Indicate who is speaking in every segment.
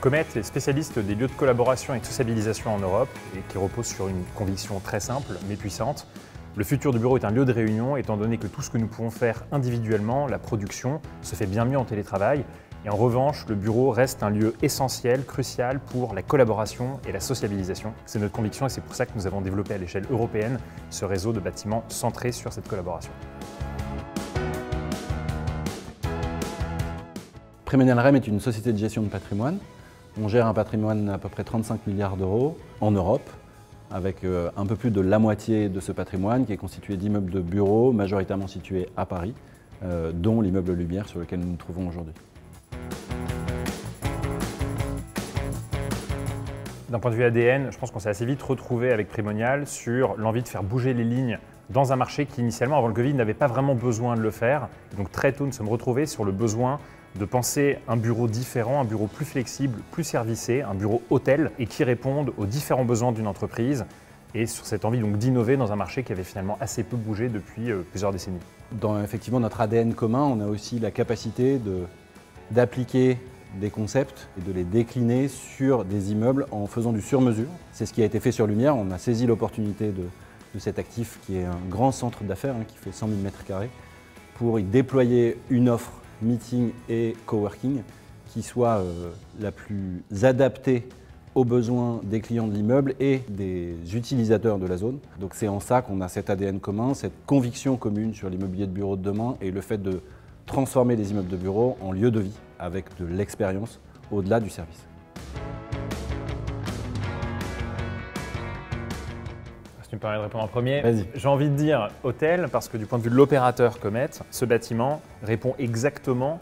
Speaker 1: Comet est spécialiste des lieux de collaboration et de sociabilisation en Europe et qui repose sur une conviction très simple mais puissante. Le futur du bureau est un lieu de réunion étant donné que tout ce que nous pouvons faire individuellement, la production, se fait bien mieux en télétravail. Et en revanche, le bureau reste un lieu essentiel, crucial pour la collaboration et la sociabilisation. C'est notre conviction et c'est pour ça que nous avons développé à l'échelle européenne ce réseau de bâtiments centré sur cette collaboration.
Speaker 2: Primonial REM est une société de gestion de patrimoine. On gère un patrimoine à peu près 35 milliards d'euros en Europe, avec un peu plus de la moitié de ce patrimoine qui est constitué d'immeubles de bureaux, majoritairement situés à Paris, dont l'immeuble Lumière sur lequel nous nous trouvons aujourd'hui.
Speaker 1: D'un point de vue ADN, je pense qu'on s'est assez vite retrouvé avec Primonial sur l'envie de faire bouger les lignes dans un marché qui initialement, avant le Covid, n'avait pas vraiment besoin de le faire. Donc très tôt, nous sommes retrouvés sur le besoin de penser un bureau différent, un bureau plus flexible, plus servicé, un bureau hôtel et qui réponde aux différents besoins d'une entreprise et sur cette envie donc d'innover dans un marché qui avait finalement assez peu bougé depuis plusieurs décennies.
Speaker 2: Dans effectivement notre ADN commun, on a aussi la capacité d'appliquer des concepts et de les décliner sur des immeubles en faisant du sur-mesure. C'est ce qui a été fait sur Lumière. On a saisi l'opportunité de cet actif qui est un grand centre d'affaires qui fait 100 000 m² pour y déployer une offre meeting et coworking qui soit la plus adaptée aux besoins des clients de l'immeuble et des utilisateurs de la zone. Donc c'est en ça qu'on a cet ADN commun, cette conviction commune sur l'immobilier de bureau de demain et le fait de transformer les immeubles de bureau en lieu de vie avec de l'expérience au-delà du service.
Speaker 1: Si tu me permets de répondre en premier,
Speaker 2: vas-y.
Speaker 1: J'ai envie de dire hôtel parce que du point de vue de l'opérateur Comet, ce bâtiment répond exactement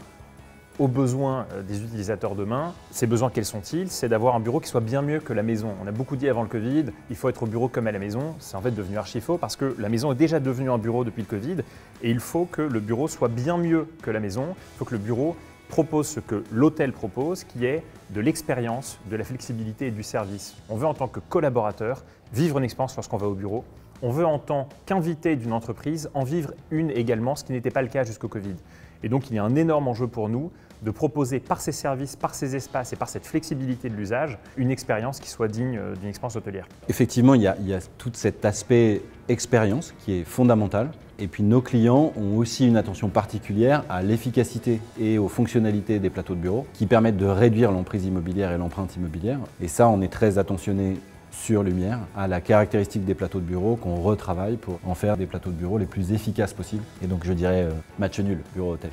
Speaker 1: aux besoins des utilisateurs demain. Ces besoins, quels sont-ils? C'est d'avoir un bureau qui soit bien mieux que la maison. On a beaucoup dit avant le Covid, il faut être au bureau comme à la maison. C'est en fait devenu archi faux parce que la maison est déjà devenue un bureau depuis le Covid et il faut que le bureau soit bien mieux que la maison. Il faut que le bureau propose ce que l'hôtel propose, qui est de l'expérience, de la flexibilité et du service. On veut en tant que collaborateur vivre une expérience lorsqu'on va au bureau. On veut en tant qu'invité d'une entreprise en vivre une également, ce qui n'était pas le cas jusqu'au Covid. Et donc il y a un énorme enjeu pour nous de proposer par ces services, par ces espaces et par cette flexibilité de l'usage, une expérience qui soit digne d'une expérience hôtelière.
Speaker 2: Effectivement, il y a tout cet aspect expérience qui est fondamental. Et puis nos clients ont aussi une attention particulière à l'efficacité et aux fonctionnalités des plateaux de bureau qui permettent de réduire l'emprise immobilière et l'empreinte immobilière. Et ça, on est très attentionné sur Lumière à la caractéristique des plateaux de bureau qu'on retravaille pour en faire des plateaux de bureau les plus efficaces possibles. Et donc je dirais match nul, bureau-hôtel.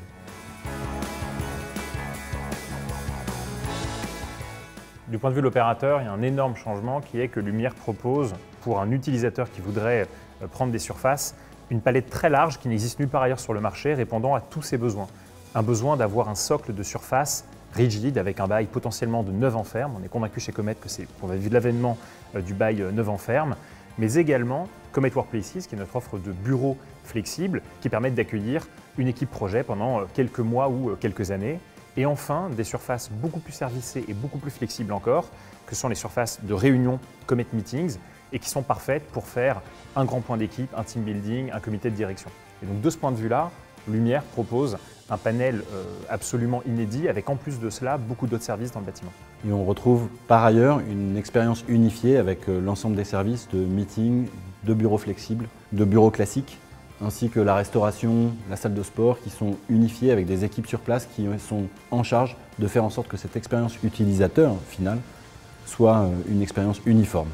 Speaker 1: Du point de vue de l'opérateur, il y a un énorme changement qui est que Lumière propose, pour un utilisateur qui voudrait prendre des surfaces, une palette très large qui n'existe nulle part ailleurs sur le marché, répondant à tous ses besoins. Un besoin d'avoir un socle de surface rigide avec un bail potentiellement de 9 ans ferme. On est convaincu chez Comet qu'on va vivre l'avènement du bail 9 ans ferme, mais également Comet Workplaces, qui est notre offre de bureaux flexibles qui permettent d'accueillir une équipe projet pendant quelques mois ou quelques années. Et enfin, des surfaces beaucoup plus servicées et beaucoup plus flexibles encore, que sont les surfaces de réunion Comet Meetings, et qui sont parfaites pour faire un grand point d'équipe, un team building, un comité de direction. Et donc de ce point de vue-là, Lumière propose un panel absolument inédit, avec en plus de cela beaucoup d'autres services dans le bâtiment.
Speaker 2: Et on retrouve par ailleurs une expérience unifiée avec l'ensemble des services de meeting, de bureaux flexibles, de bureaux classiques, ainsi que la restauration, la salle de sport, qui sont unifiées avec des équipes sur place qui sont en charge de faire en sorte que cette expérience utilisateur finale soit une expérience uniforme.